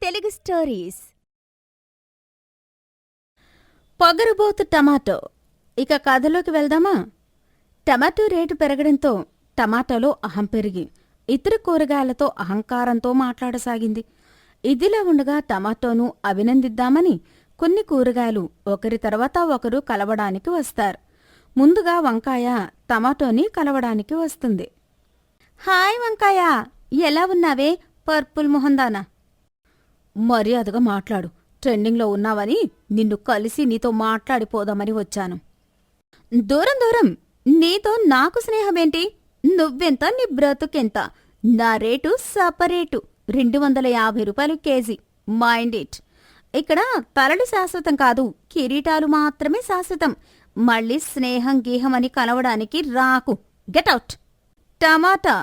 Telugu stories. పొగరుబోతు tomato. ఇక కథలోకి వెళ్దామా? టమాటో రేటు పెరగడంతో టమాటాలో అహం పెరిగి ఇతర కూరగాయలతో అహంకారంతో మాట్లాడసాగింది. ఇదిలా ఉండగా టమాటోను అభినందిద్దామని కొన్ని కూరగాయలు ఒకరి తర్వాత ఒకరు కలవడానికి వస్తారు. ముందుగా వంకాయ టమాటోని కలవడానికి వస్తుంది. హాయ్ వంకాయ, ఎలా ఉన్నావే పర్పుల్ మొహందానా? మర్యాదగా మాట్లాడు. ట్రెండింగ్లో ఉన్నావని నిన్ను కలిసి నీతో మాట్లాడిపోదామని వచ్చాను. దూరం దూరం, నీతో నాకు స్నేహమేంటి? నువ్వెంత, నీ బ్రతుకెంత? నా రేటు సపరేటు, 250 రూపాయలు కేజీ. Mind it. ఇక్కడ తలలు శాశ్వతం కాదు, కిరీటాలు మాత్రమే శాశ్వతం. మళ్ళీ స్నేహం గీహం అని కలవడానికి రాకు. Get out. Tomato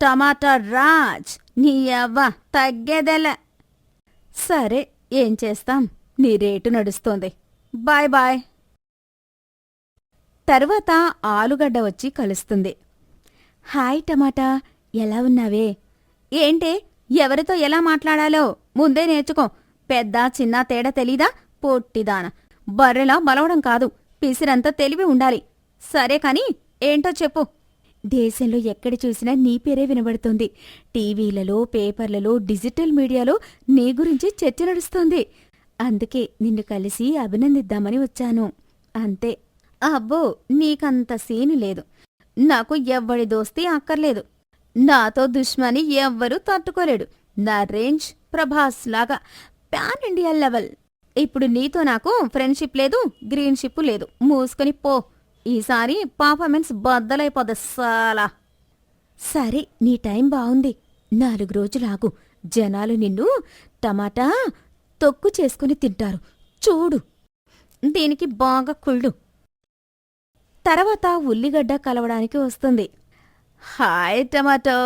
tomato Raj, నీ అవ్వ తగ్గేదెల. సరే, ఏం చేస్తాం, నీ రేటు నడుస్తోంది. Bye bye. తర్వాత ఆలుగడ్డ వచ్చి కలుస్తుంది. హాయ్ టమాటా, ఎలా ఉన్నావే? ఏంటే, ఎవరితో ఎలా మాట్లాడాలో ముందే నేర్చుకో. పెద్ద చిన్న తేడా తెలీదా? పొట్టిదాన, బర్రెలా బలవడం కాదు, పిసిరంతా తెలివి ఉండాలి. సరే కాని ఏంటో చెప్పు. దేశంలో ఎక్కడ చూసినా నీ పేరే వినబడుతుంది. టీవీలలో, పేపర్లలో, డిజిటల్ మీడియాలో నీ గురించి చర్చ నడుస్తోంది. అందుకే నిన్ను కలిసి అభినందిద్దామని వచ్చాను, అంతే. అబ్బో, నీకంత సీను లేదు. నాకు ఎవ్వడి దోస్తీ అక్కర్లేదు. నాతో దుష్మని ఎవ్వరూ తట్టుకోలేడు. నా రేంజ్ ప్రభాస్ లాగా పాన్ ఇండియా లెవెల్. ఇప్పుడు నీతో నాకు ఫ్రెండ్షిప్ లేదు, గ్రీన్షిప్ లేదు. మూసుకొని పో. ఈసారి పర్ఫార్మెన్స్ బద్దలైపోద్ది సాలా. సరే, నీ టైం బావుంది. 4 రోజులాగు. జనాలు నిన్ను టమాటా తొక్కు చేసుకుని తింటారు, చూడు. దీనికి బాగా కుళ్ళు. తర్వాత ఉల్లిగడ్డ కలవడానికి వస్తుంది. Hi tomato,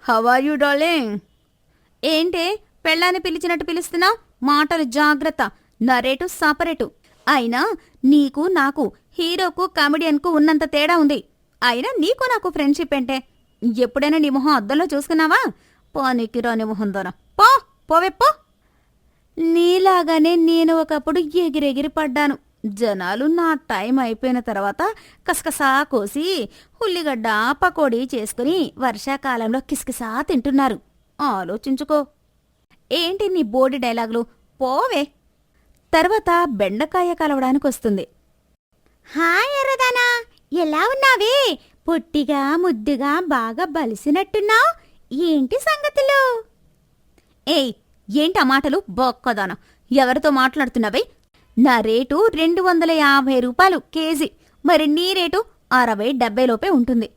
how are you darling? ఏంటే, పెళ్ళాన్ని పిలిచినట్టు పిలుస్తున్నావు? మాటలు జాగ్రత్త. నా రేటు సపరేటు. అయినా నీకు నాకు, హీరోకు కామెడియన్కు ఉన్నంత తేడా ఉంది. అయినా నీకు నాకు ఫ్రెండ్షిప్ ఏంటే? ఎప్పుడైనా నీ మొహం అద్దంలో చూసుకున్నావా? పోనీకిరాని మొహందోన, పో పోవెప్పో. నీలాగానే నేను ఒకప్పుడు ఎగిరెగిరి పడ్డాను. జనాలు నా టైం అయిపోయిన తర్వాత కసకసా కోసి ఉల్లిగడ్డ పకోడీ చేసుకుని వర్షాకాలంలో కిసకిసా తింటున్నారు. ఆలోచించుకో. ఏంటి నీ బోడి డైలాగులు? పోవే. తర్వాత బెండకాయ కలవడానికొస్తుంది. హాయ్ ఎర్రదానా, ఎలా ఉన్నావే? పొట్టిగా ముద్దుగా బాగా బలిసినట్టున్నావు. ఏంటి సంగతులు? ఏయ్, ఏంటి ఆ మాటలు? బొక్కదానా, ఎవరితో మాట్లాడుతున్నావే? నా రేటు 250 రూపాయలు కేజీ. మరి నీ రేటు 60-70 లోపే ఉంటుంది.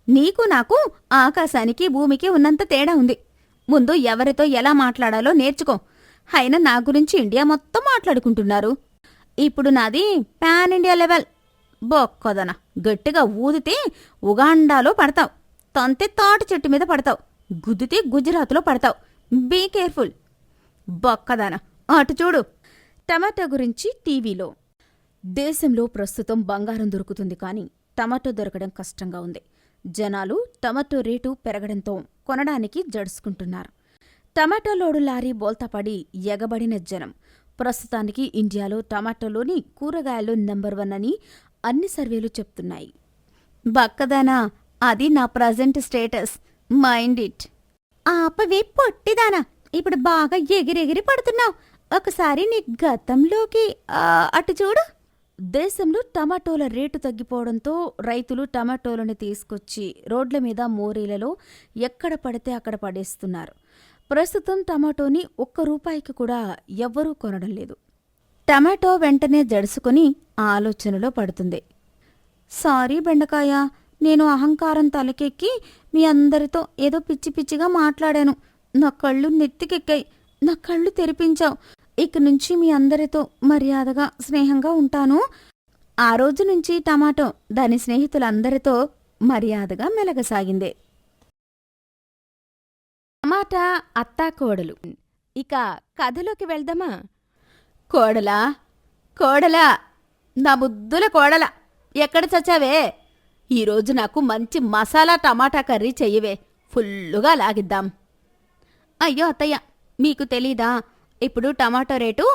నీకు నాకు ఆకాశానికి భూమికి ఉన్నంత తేడా ఉంది. ముందు ఎవరితో ఎలా మాట్లాడాలో నేర్చుకో. అయినా నా గురించి ఇండియా మొత్తం మాట్లాడుకుంటున్నారు. ఇప్పుడు నాది పాన్ ఇండియా లెవెల్. బొక్కదన, గట్టిగా ఊదితే ఉగాండాలో పడతావు, తంతే తాటి చెట్టు మీద పడతావు, గుద్దితే గుజరాత్లో పడతావు. Be careful. బొక్కదాన, అటు చూడు. టమాటో గురించి టీవీలో. దేశంలో ప్రస్తుతం బంగారం దొరుకుతుంది, కానీ టమాటో దొరకడం కష్టంగా ఉంది. జనాలు టమాటో రేటు పెరగడంతో కొనడానికి జడుసుకుంటున్నారు. టమాటో లోడు లారీ బోల్తాపడి ఎగబడిన జనం. ప్రస్తుతానికి ఇండియాలో టమాటోలోని కూరగాయలు నెంబర్ 1 అని అన్ని సర్వేలు చెప్తున్నాయి. బక్కదానా, అది నా ప్రజెంట్ స్టేటస్. Mind it. ఆపవే పొట్టిదానా, ఇప్పుడు బాగా ఎగిరెగిరి పడుతున్నావు. ఒకసారి నీ గతంలోకి అటు చూడు. దేశంలో టమాటోల రేటు తగ్గిపోవడంతో రైతులు టమాటోలను తీసుకొచ్చి రోడ్ల మీద, మోరీలలో ఎక్కడ పడితే అక్కడ పడేస్తున్నారు. ప్రస్తుతం టమాటోని ₹1 కూడా ఎవ్వరూ కొనడం లేదు. టమాటో వెంటనే జడుసుకుని ఆలోచనలో పడుతుంది. సారీ బెండకాయ, నేను అహంకారం తలకెక్కి మీ అందరితో ఏదో పిచ్చి పిచ్చిగా మాట్లాడాను. నా కళ్ళు నెత్తికెక్కాయి, నా కళ్ళు తెరిపించావు. ఇక నుంచి మీ అందరితో మర్యాదగా స్నేహంగా ఉంటాను. ఆ రోజు నుంచి టమాటో దాని స్నేహితులందరితో మర్యాదగా మెలగసాగింది. టమాటా అత్తా కోడలు. ఇక కథలోకి వెళ్దామా? కోడలా కోడలా, నా ముద్దుల కోడల, ఎక్కడ చచ్చావే? ఈరోజు నాకు మంచి మసాలా టమాటా కర్రీ చెయ్యవే, ఫుల్లుగా లాగిద్దాం. అయ్యో అత్తయ్య, మీకు తెలీదా, ఇప్పుడు టమాటో రేటు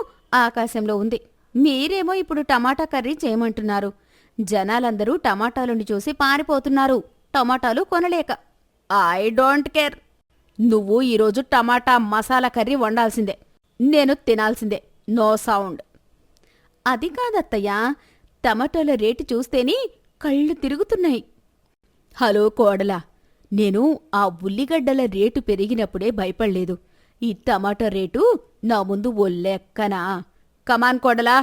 ఆకాశంలో ఉంది. మీరేమో ఇప్పుడు టమాటా కర్రీ చేయమంటున్నారు. జనాలందరూ టమాటాలను చూసి పారిపోతున్నారు, టమాటాలు కొనలేక. I don't care. నువ్వు ఈరోజు టమాటా మసాలా కర్రీ వండాల్సిందే, నేను తినాల్సిందే. No sound. అది కాదత్తయ్యా, టమాటోల రేటు చూస్తేనే కళ్ళు తిరుగుతున్నాయి. హలో కోడలా, నేను ఆ ఉల్లిగడ్డల రేటు పెరిగినప్పుడే భయపడలేదు. ఈ టమాటా రేటు నా ముందు ఓ లెక్కనా? కమాన్ కోడలా,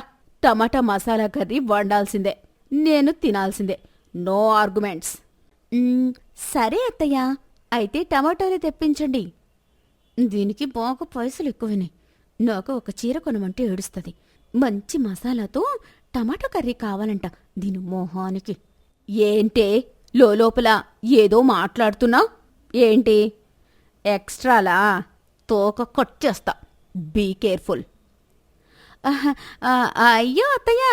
టమాటా మసాలా కర్రీ వండాల్సిందే, నేను తినాల్సిందే. No arguments. సరే అత్తయ్యా, అయితే టమాటాలు తెప్పించండి. దీనికి బాగా పైసలు ఎక్కువనే. నాకు ఒక చీర కొనమంటే ఏడుస్తుంది. మంచి మసాలాతో టమాటా కర్రీ కావాలంట దీని మొహానికి. ఏంటే లోపల ఏదో మాట్లాడుతున్నావు? ఏంటి ఎక్స్ట్రాలా? తోక కొట్టేస్తా, బీ కేర్ఫుల్. అయ్యో అత్తయ్య,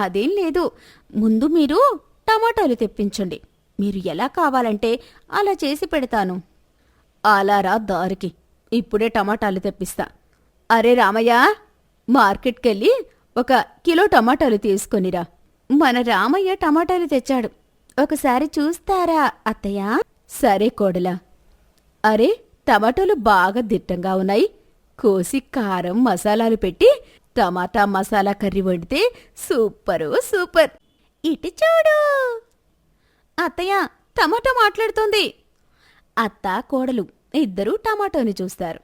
అదేం లేదు. ముందు మీరు టమాటాలు తెప్పించండి. మీరు ఎలా కావాలంటే అలా చేసి పెడతాను. అలారా దారికి, ఇప్పుడే టమాటాలు తెప్పిస్తా. అరే రామయ్య, మార్కెట్కెళ్ళి 1 కిలో టమాటాలు తీసుకొనిరా. మన రామయ్య టమాటాలు తెచ్చాడు, ఒకసారి చూస్తారా అత్తయ్య? సరే కోడలా. అరే, టమాటాలు బాగా దిట్టంగా ఉన్నాయి. కోసి కారం మసాలాలు పెట్టి టమాటా మసాలా కర్రీ వండితే సూపరు సూపర్. ఇటు చూడు అత్తయ్య, టమాటో మాట్లాడుతోంది. అత్త కోడలు ఇద్దరూ టమాటోని చూస్తారు.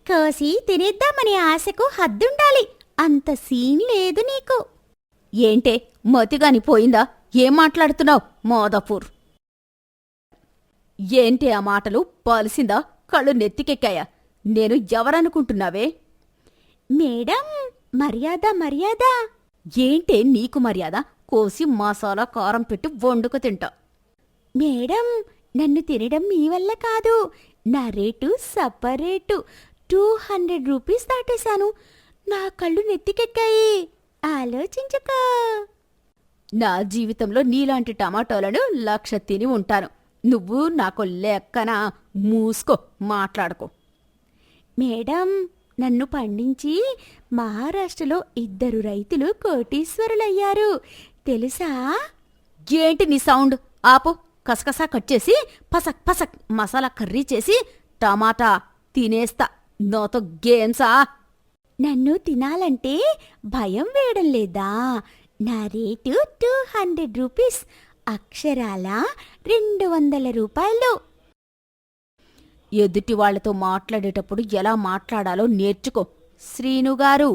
కోసి తినేద్దామని ఆశకు హద్దుండాలి, అంత సీన్ లేదు నీకు. ఏంటే మతిగాని పోయిందా? ఏం మాట్లాడుతున్నావు మోదాపూర్? ఏంటి ఆ మాటలు? పాలిసిందా? కళ్ళు నెత్తికెక్కాయా? నేను ఎవరనుకుంటున్నావే? మేడం, మర్యాద మర్యాద. ఏంటే నీకు మర్యాద? కోసి మసాలా కారం పెట్టి వండుకు తింటా. మేడం, నన్ను తినడం మీ వల్ల కాదు. నా రేటు సపరేటు. 200 రూపీస్ దాటేశాను. నా కళ్ళు నెత్తికెక్కాయి, ఆలోచించుకో. నా జీవితంలో నీలాంటి టమాటోలను 1,00,000 తిని ఉంటాను. నువ్వు నాకు లెక్కనా? మూసుకో, మాట్లాడుకో. మేడం, నన్ను పండించి మహారాష్ట్రలో 2 రైతులు కోటీశ్వరులయ్యారు, తెలుసా? ఏంటి నీ సౌండ్? ఆపు. కసకసా కట్ చేసి పసక్ పసక్ మసాలా కర్రీ చేసి టమాటా తినేస్తా. నాతో గేమ్సా? నన్ను తినాలంటే భయం వేయడం లేదా? నా రేటు 200 రూపీస్, అక్షరాల 200 రూపాయలు. ఎదుటి వాళ్లతో మాట్లాడేటప్పుడు ఎలా మాట్లాడాలో నేర్చుకో. శ్రీనుగారు,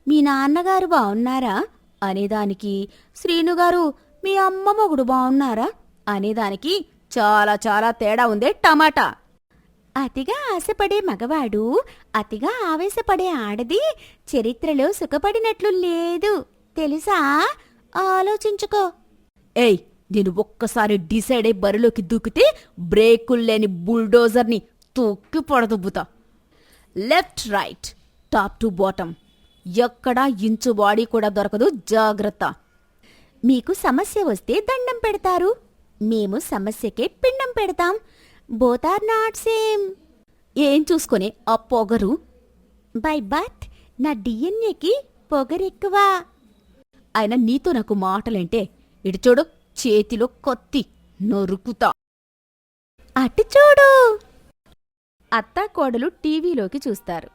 మీ నాన్నగారు బావున్నారా అనేదానికి, శ్రీనుగారు మీ అమ్మ మొగుడు బావున్నారా అనేదానికి చాలా చాలా తేడా ఉందే టమాటా. అతిగా ఆశపడే మగవాడు, అతిగా ఆవేశపడే ఆడది చరిత్రలో సుఖపడినట్లు లేదు, తెలుసా? ఆలోచించుకో. ఏయ్, నేను ఒక్కసారి డిసైడ్ అయి బరిలోకి దూకితే బ్రేకుల్లేని బుల్డోజర్ని తొక్కి పొడదుబ్బుతా. Left right, top to bottom, ఎక్కడా ఇంచు బాడీ కూడా దొరకదు, జాగ్రత్త. మీకు సమస్య వస్తే దండం పెడతారు, మేము సమస్యకే పిండం పెడతాం. Both are not same. ఏం చూసుకొని ఆ పొగరు? బై బర్త్ నా డిఎన్ఏకి పొగరెక్కువ. అయినా నీతో నాకు మాటలంటే? ఇటు చూడు, చేతిలో కత్తి, నరుకుతా. అటు చూడు. అత్తా కోడలు టీవీలోకి చూస్తారు.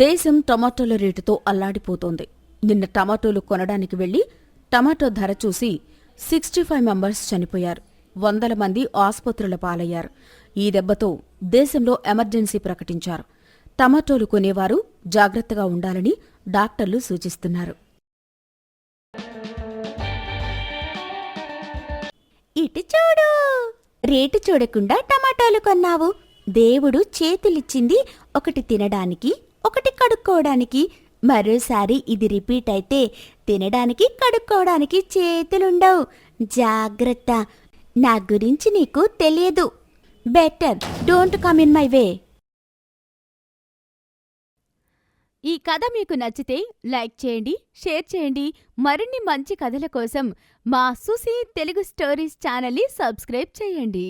దేశం టమాటోల రేటుతో అల్లాడిపోతోంది. నిన్న టమాటోలు కొనడానికి వెళ్లి టమాటో ధర చూసి 65 మెంబర్స్ చనిపోయారు. 100 మంది ఆసుపత్రుల పాలయ్యారు. ఈ దెబ్బతో దేశంలో ఎమర్జెన్సీ ప్రకటించారు. టమాటోలు కొనేవారు జాగ్రత్తగా ఉండాలని డాక్టర్లు సూచిస్తున్నారు. ఇటు చూడు. రేటు చూడకుండా టమాటాలు కొన్నావు. దేవుడు చేతులిచ్చింది ఒకటి తినడానికి, ఒకటి కడుక్కోవడానికి. మరోసారి ఇది రిపీట్ అయితే తినడానికి కడుక్కోవడానికి చేతులుండవు. జాగ్రత్త. నా గురించి నీకు తెలియదు. Better don't come in my way. ఈ కథ మీకు నచ్చితే లైక్ చేయండి, షేర్ చేయండి. మరిన్ని మంచి కథల కోసం మా సుసి తెలుగు స్టోరీస్ ఛానల్ని సబ్స్క్రైబ్ చేయండి.